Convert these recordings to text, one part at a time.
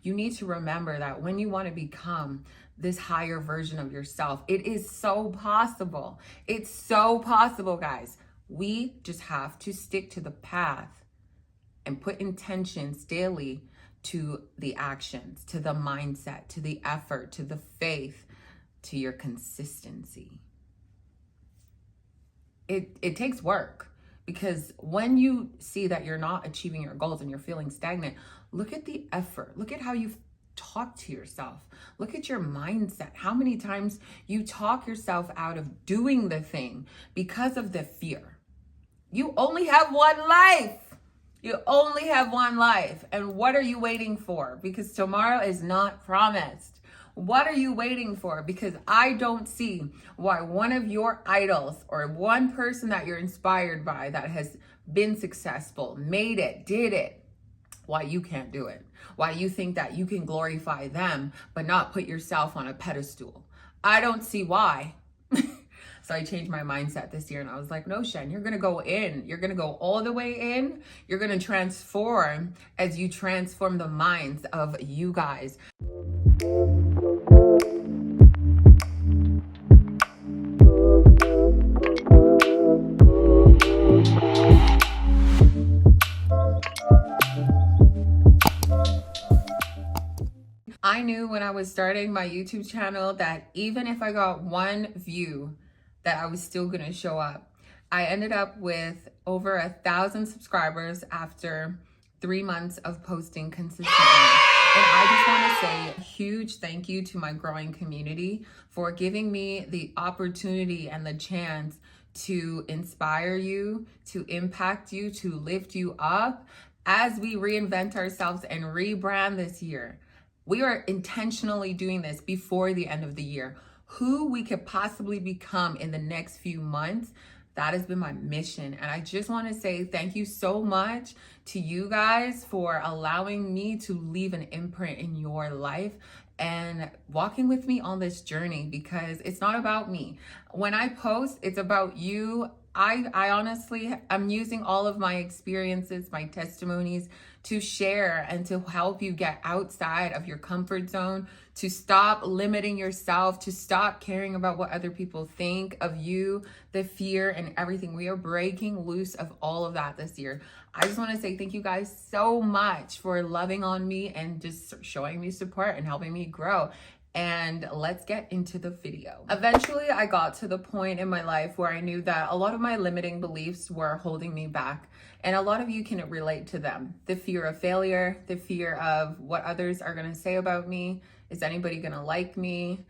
you need to remember that when you want to become this higher version of yourself, it is so possible. It's so possible, guys. We just have to stick to the path and put intentions daily to the actions, to the mindset, to the effort, to the faith, to your consistency. It takes work, because when you see that you're not achieving your goals and you're feeling stagnant, look at the effort. Look at how you talk to yourself. Look at your mindset. How many times you talk yourself out of doing the thing because of the fear. You only have one life. You only have one life. And what are you waiting for? Because tomorrow is not promised. What are you waiting for? Because I don't see why one of your idols or one person that you're inspired by that has been successful, made it, did it, why you can't do it. Why you think that you can glorify them but not put yourself on a pedestal. I don't see why. So I changed my mindset this year and I was like, no, Shen, you're going to go in. You're going to go all the way in. You're going to transform as you transform the minds of you guys. I knew when I was starting my YouTube channel that even if I got one view, that I was still gonna show up. I ended up with over 1,000 subscribers after 3 months of posting consistently. And I just wanna say a huge thank you to my growing community for giving me the opportunity and the chance to inspire you, to impact you, to lift you up as we reinvent ourselves and rebrand this year. We are intentionally doing this before the end of the year. Who we could possibly become in the next few months, that has been my mission. And I just want to say thank you so much to you guys for allowing me to leave an imprint in your life and walking with me on this journey, because it's not about me. When I post, it's about you. I honestly, I'm using all of my experiences, my testimonies to share and to help you get outside of your comfort zone, to stop limiting yourself, to stop caring about what other people think of you, the fear and everything. We are breaking loose of all of that this year. I just want to say thank you guys so much for loving on me and just showing me support and helping me grow. And let's get into the video. Eventually, I got to the point in my life where I knew that a lot of my limiting beliefs were holding me back. And a lot of you can relate to them. The fear of failure, the fear of what others are gonna say about me. Is anybody gonna like me?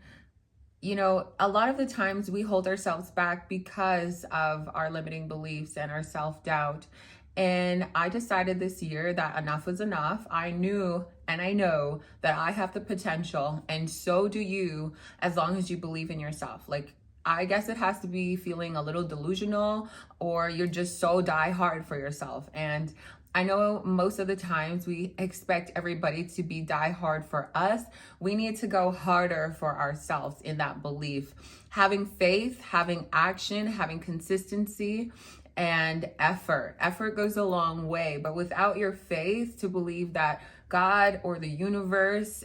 You know, a lot of the times we hold ourselves back because of our limiting beliefs and our self-doubt. And I decided this year that enough was enough. I knew and I know that I have the potential, and so do you, as long as you believe in yourself. Like, I guess it has to be feeling a little delusional, or you're just so die hard for yourself. And I know most of the times we expect everybody to be die hard for us. We need to go harder for ourselves in that belief. Having faith, having action, having consistency, and effort. Effort goes a long way, but without your faith to believe that God or the universe,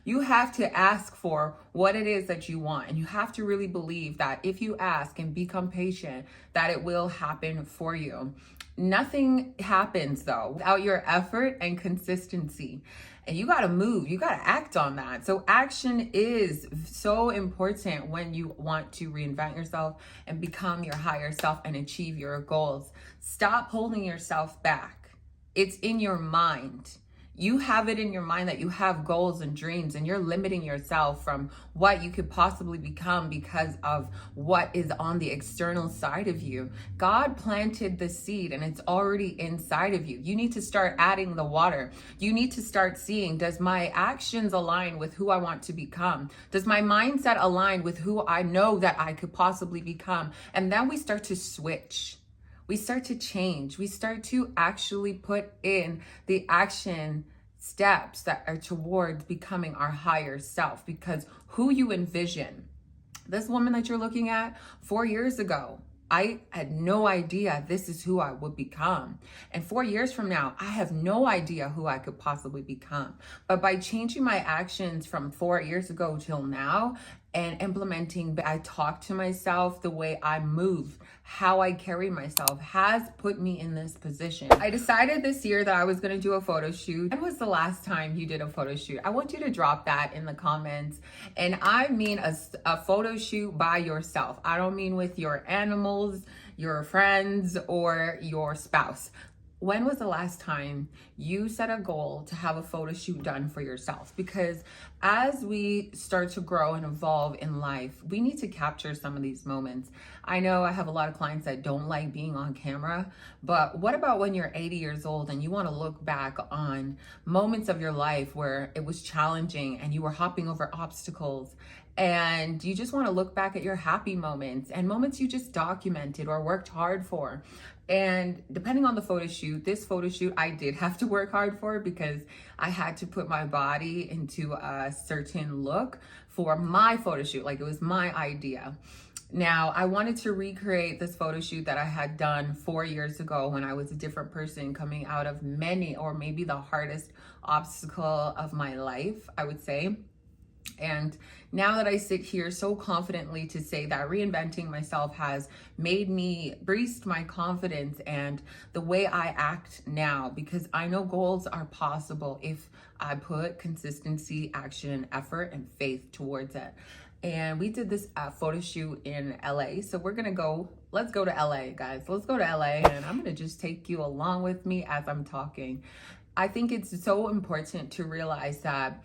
you have to ask for what it is that you want. And you have to really believe that if you ask and become patient, that it will happen for you. Nothing happens though without your effort and consistency. And you got to move, you got to act on that. So action is so important when you want to reinvent yourself and become your higher self and achieve your goals. Stop holding yourself back. It's in your mind. You have it in your mind that you have goals and dreams, and you're limiting yourself from what you could possibly become because of what is on the external side of you. God planted the seed and it's already inside of you. You need to start adding the water. You need to start seeing, does my actions align with who I want to become? Does my mindset align with who I know that I could possibly become? And then we start to switch. We start to change. We start to actually put in the action steps that are towards becoming our higher self, because who you envision, this woman that you're looking at 4 years ago, I had no idea this is who I would become. And 4 years from now, I have no idea who I could possibly become. But by changing my actions from 4 years ago till now and implementing, I talk to myself, the way I move, how I carry myself has put me in this position. I decided this year that I was going to do a photo shoot. When was the last time you did a photo shoot? I want you to drop that in the comments. And I mean a photo shoot by yourself. I don't mean with your animals, your friends, or your spouse. When was the last time you set a goal to have a photo shoot done for yourself? Because as we start to grow and evolve in life, we need to capture some of these moments. I know I have a lot of clients that don't like being on camera, but what about when you're 80 years old and you want to look back on moments of your life where it was challenging and you were hopping over obstacles, and you just want to look back at your happy moments and moments you just documented or worked hard for? And depending on the photo shoot, this photo shoot I did have to work hard for because I had to put my body into a certain look for my photo shoot. Like, it was my idea. Now, I wanted to recreate this photo shoot that I had done 4 years ago when I was a different person, coming out of many, or maybe the hardest obstacle of my life, I would say. And now that I sit here so confidently to say that reinventing myself has made me, boosted my confidence and the way I act now, because I know goals are possible if I put consistency, action, effort, and faith towards it. And we did this photo shoot in LA. So let's go to LA, guys. Let's go to LA, and I'm gonna just take you along with me as I'm talking. I think it's so important to realize that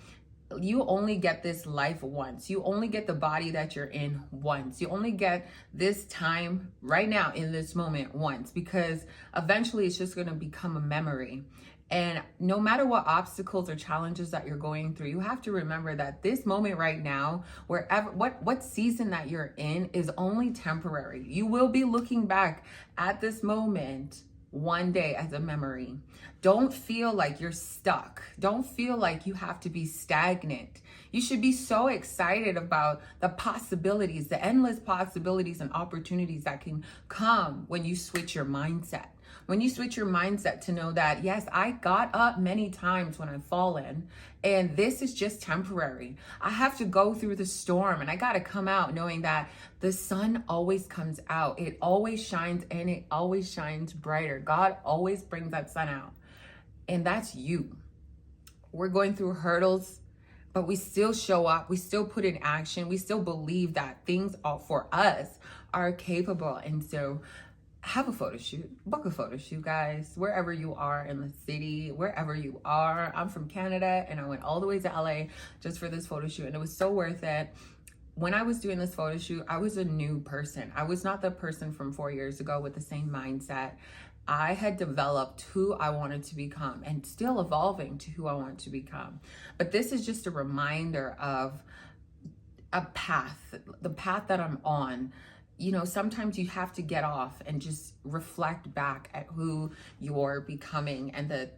you only get this life once. You only get the body that you're in once. You only get this time right now in this moment once, because eventually it's just going to become a memory. And no matter what obstacles or challenges that you're going through, you have to remember that this moment right now, wherever, what season that you're in, is only temporary. You will be looking back at this moment one day as a memory. Don't feel like you're stuck. Don't feel like you have to be stagnant. You should be so excited about the possibilities, the endless possibilities and opportunities that can come when you switch your mindset. When you switch your mindset to know that, yes, I got up many times when I've fallen, and this is just temporary. I have to go through the storm, and I got to come out knowing that the sun always comes out. It always shines, and it always shines brighter. God always brings that sun out. And that's you. We're going through hurdles, but we still show up. We still put in action. We still believe that things for us are capable. And so have a photo shoot, book a photo shoot, guys, wherever you are in the city, wherever you are. I'm from Canada, and I went all the way to LA just for this photo shoot, and it was so worth it. When I was doing this photo shoot, I was a new person. I was not the person from 4 years ago with the same mindset. I had developed who I wanted to become and still evolving to who I want to become. But this is just a reminder of a path, the path that I'm on. You know, sometimes you have to get off and just reflect back at who you're becoming and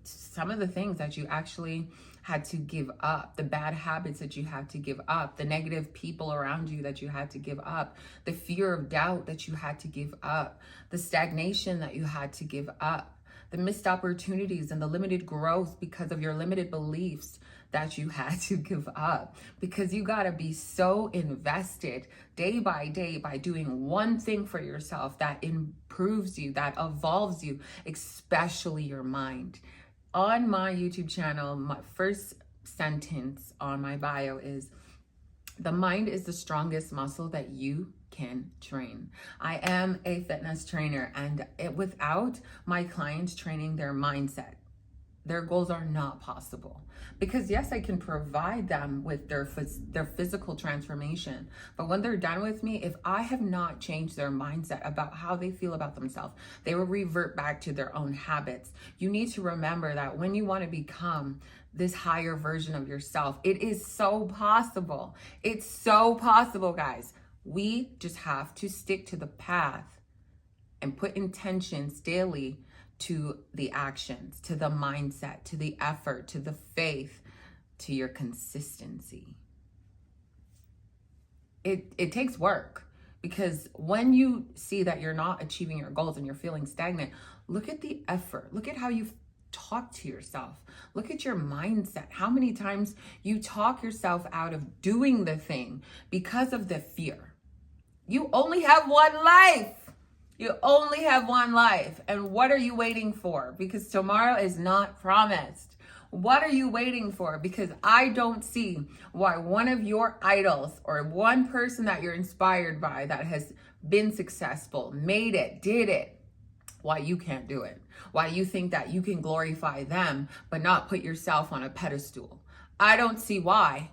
some of the things that you actually had to give up, the bad habits that you had to give up, the negative people around you that you had to give up, the fear of doubt that you had to give up, the stagnation that you had to give up, the missed opportunities and the limited growth because of your limited beliefs that you had to give up, because you got to be so invested day by day by doing one thing for yourself that improves you, that evolves you, especially your mind. On my YouTube channel, my first sentence on my bio is, the mind is the strongest muscle that you can train. I am a fitness trainer, and without my clients training their mindset, their goals are not possible. Because yes, I can provide them with their physical transformation, but when they're done with me, if I have not changed their mindset about how they feel about themselves, they will revert back to their own habits. You need to remember that when you want to become this higher version of yourself, it is so possible. It's so possible, guys. We just have to stick to the path and put intentions daily to the actions, to the mindset, to the effort, to the faith, to your consistency. It takes work. Because when you see that you're not achieving your goals and you're feeling stagnant, look at the effort. Look at how you talk to yourself. Look at your mindset. How many times you talk yourself out of doing the thing because of the fear. You only have one life. You only have one life. And what are you waiting for? Because tomorrow is not promised. What are you waiting for? Because I don't see why one of your idols or one person that you're inspired by that has been successful, made it, did it, why you can't do it. Why you think that you can glorify them but not put yourself on a pedestal. I don't see why.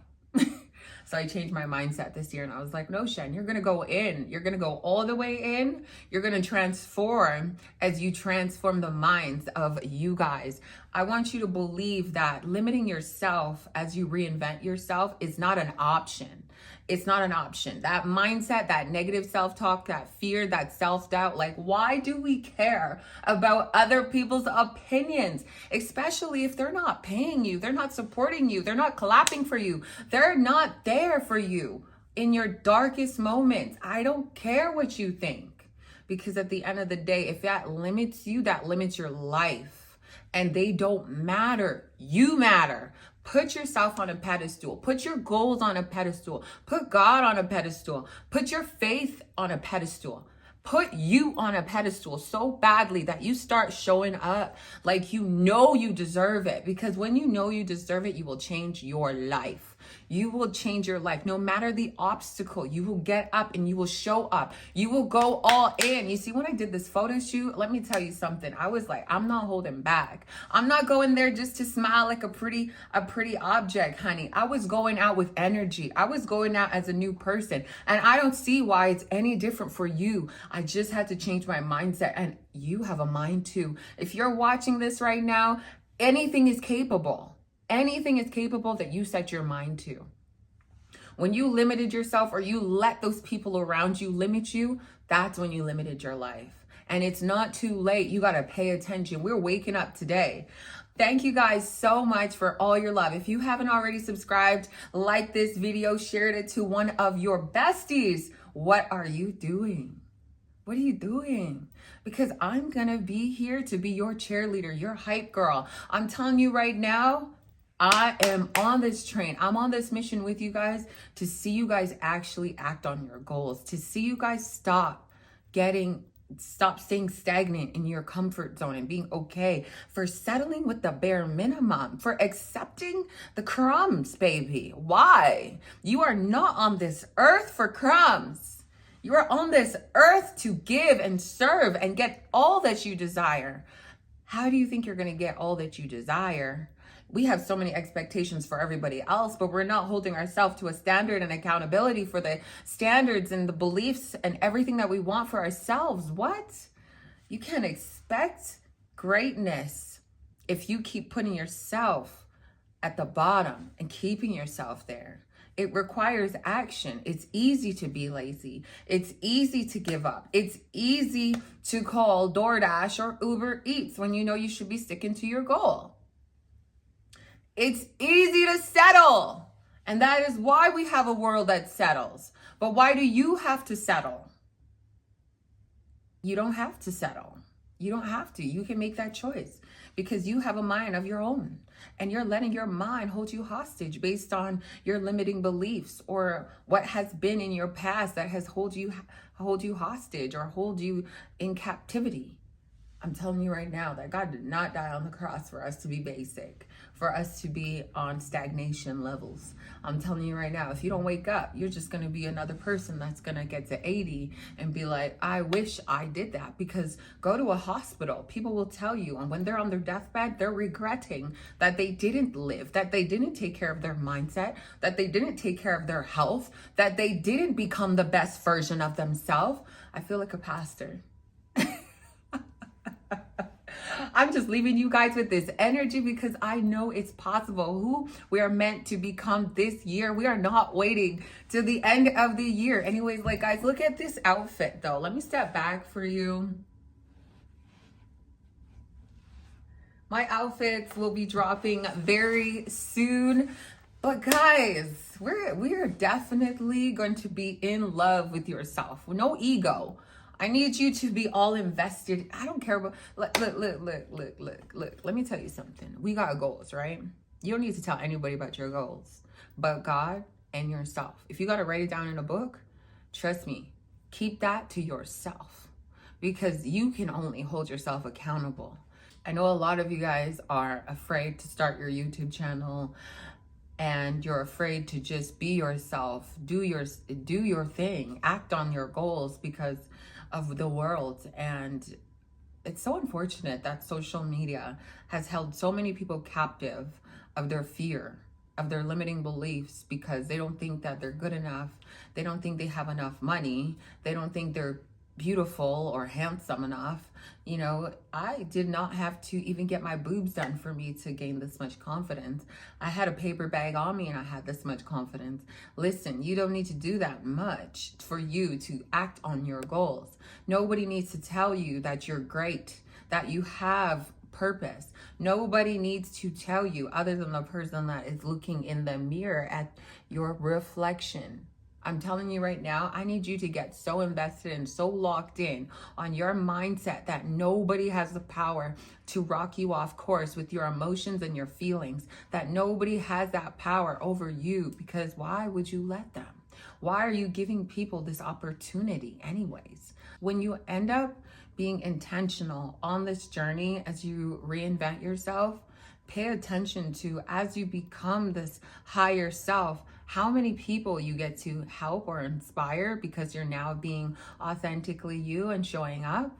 So I changed my mindset this year and I was like, no, Shen, you're going to go in. You're going to go all the way in. You're going to transform as you transform the minds of you guys. I want you to believe that limiting yourself as you reinvent yourself is not an option. It's not an option. That mindset, that negative self-talk, that fear, that self-doubt, like, why do we care about other people's opinions? Especially if they're not paying you, they're not supporting you, they're not clapping for you, they're not there for you in your darkest moments. I don't care what you think, because at the end of the day, if that limits you, that limits your life, and they don't matter. You matter. Put yourself on a pedestal. Put your goals on a pedestal. Put God on a pedestal. Put your faith on a pedestal. Put you on a pedestal so badly that you start showing up like you know you deserve it. Because when you know you deserve it, you will change your life. You will change your life. No matter the obstacle, you will get up and you will show up. You will go all in. You see, when I did this photo shoot, let me tell you something. I was like, I'm not holding back. I'm not going there just to smile like a pretty object, honey. I was going out with energy. I was going out as a new person. And I don't see why it's any different for you. I just had to change my mindset. And you have a mind too. If you're watching this right now, anything is capable. Anything is capable that you set your mind to. When you limited yourself or you let those people around you limit you, that's when you limited your life. And it's not too late. You got to pay attention. We're waking up today. Thank you guys so much for all your love. If you haven't already subscribed, like this video, shared it to one of your besties. What are you doing? What are you doing? Because I'm going to be here to be your cheerleader, your hype girl. I'm telling you right now, I am on this train. I'm on this mission with you guys to see you guys actually act on your goals, to see you guys stop staying stagnant in your comfort zone and being okay, for settling with the bare minimum, for accepting the crumbs, baby. Why? You are not on this earth for crumbs. You are on this earth to give and serve and get all that you desire. How do you think you're going to get all that you desire? We have so many expectations for everybody else, but we're not holding ourselves to a standard and accountability for the standards and the beliefs and everything that we want for ourselves. What? You can't expect greatness if you keep putting yourself at the bottom and keeping yourself there. It requires action. It's easy to be lazy. It's easy to give up. It's easy to call DoorDash or Uber Eats when you know you should be sticking to your goal. It's easy to settle. And that is why we have a world that settles. But why do you have to settle? You don't have to settle. You don't have to. You can make that choice because you have a mind of your own. And you're letting your mind hold you hostage based on your limiting beliefs or what has been in your past that has hold you hostage or hold you in captivity. I'm telling you right now that God did not die on the cross for us to be basic, for us to be on stagnation levels. I'm telling you right now, if you don't wake up, you're just going to be another person that's going to get to 80 and be like, I wish I did that. Because go to a hospital, people will tell you, and when they're on their deathbed, they're regretting that they didn't live, that they didn't take care of their mindset, that they didn't take care of their health, that they didn't become the best version of themselves. I feel like a pastor. I'm just leaving you guys with this energy because I know it's possible. Who we are meant to become this year. We are not waiting to the end of the year. Anyways, like guys, look at this outfit though. Let me step back for you. My outfits will be dropping very soon. But guys, we're definitely going to be in love with yourself. No ego. I need you to be all invested. I don't care about look. Let me tell you something. We got goals, right? You don't need to tell anybody about your goals, but God and yourself. If you got to write it down in a book, trust me, keep that to yourself because you can only hold yourself accountable. I know a lot of you guys are afraid to start your YouTube channel and you're afraid to just be yourself, do your thing, act on your goals because of the world. And it's so unfortunate that social media has held so many people captive of their fear, of their limiting beliefs, because they don't think that they're good enough. They don't think they have enough money. They don't think they're beautiful or handsome enough. You know, I did not have to even get my boobs done for me to gain this much confidence. I had a paper bag on me and I had this much confidence. Listen, you don't need to do that much for you to act on your goals. Nobody needs to tell you that you're great, that you have purpose. Nobody needs to tell you other than the person that is looking in the mirror at your reflection. I'm telling you right now, I need you to get so invested and so locked in on your mindset that nobody has the power to rock you off course with your emotions and your feelings, that nobody has that power over you, because why would you let them? Why are you giving people this opportunity anyways? When you end up being intentional on this journey as you reinvent yourself, pay attention to, as you become this higher self, how many people you get to help or inspire because you're now being authentically you and showing up.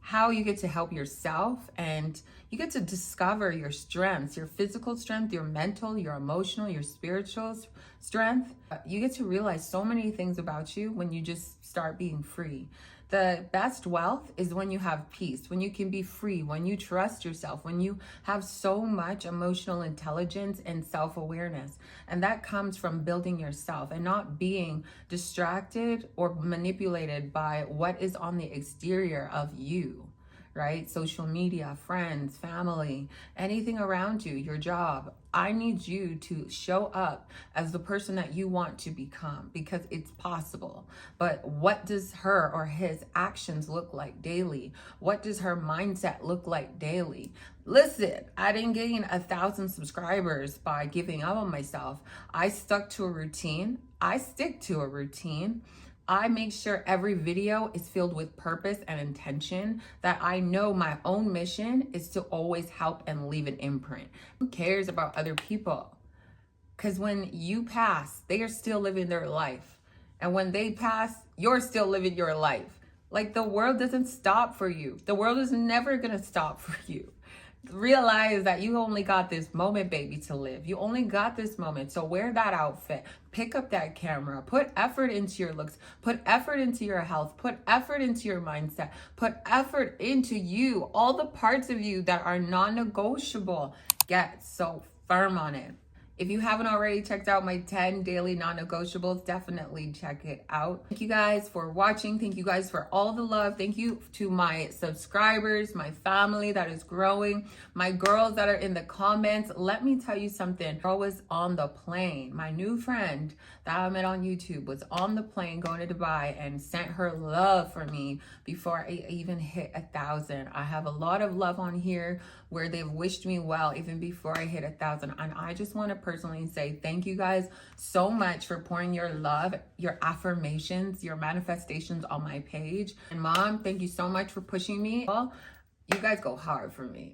How you get to help yourself, and you get to discover your strengths, your physical strength, your mental, your emotional, your spiritual strength. You get to realize so many things about you when you just start being free. The best wealth is when you have peace, when you can be free, when you trust yourself, when you have so much emotional intelligence and self-awareness. And that comes from building yourself and not being distracted or manipulated by what is on the exterior of you, right? Social media, friends, family, anything around you, your job. I need you to show up as the person that you want to become, because it's possible. But what does her or his actions look like daily? What does her mindset look like daily? Listen, I didn't gain 1,000 subscribers by giving up on myself. I stuck to a routine. I stick to a routine. I make sure every video is filled with purpose and intention, that I know my own mission is to always help and leave an imprint. Who cares about other people? Because when you pass, they are still living their life. And when they pass, you're still living your life. Like, the world doesn't stop for you. The world is never going to stop for you. Realize that you only got this moment, baby, to live. You only got this moment. So wear that outfit, pick up that camera, put effort into your looks, put effort into your health, put effort into your mindset, put effort into you, all the parts of you that are non-negotiable. Get so firm on it. If you haven't already checked out my 10 daily non-negotiables, definitely check it out. Thank you guys for watching. Thank you guys for all the love. Thank you to my subscribers, my family that is growing, my girls that are in the comments. Let me tell you something. I was on the plane. My new friend that I met on YouTube was on the plane going to Dubai and sent her love for me before I even hit 1,000. I have a lot of love on here where they've wished me well even before I hit 1,000. And I just want to personally say thank you guys so much for pouring your love, your affirmations, your manifestations on my page. And Mom, thank you so much for pushing me. You guys go hard for me.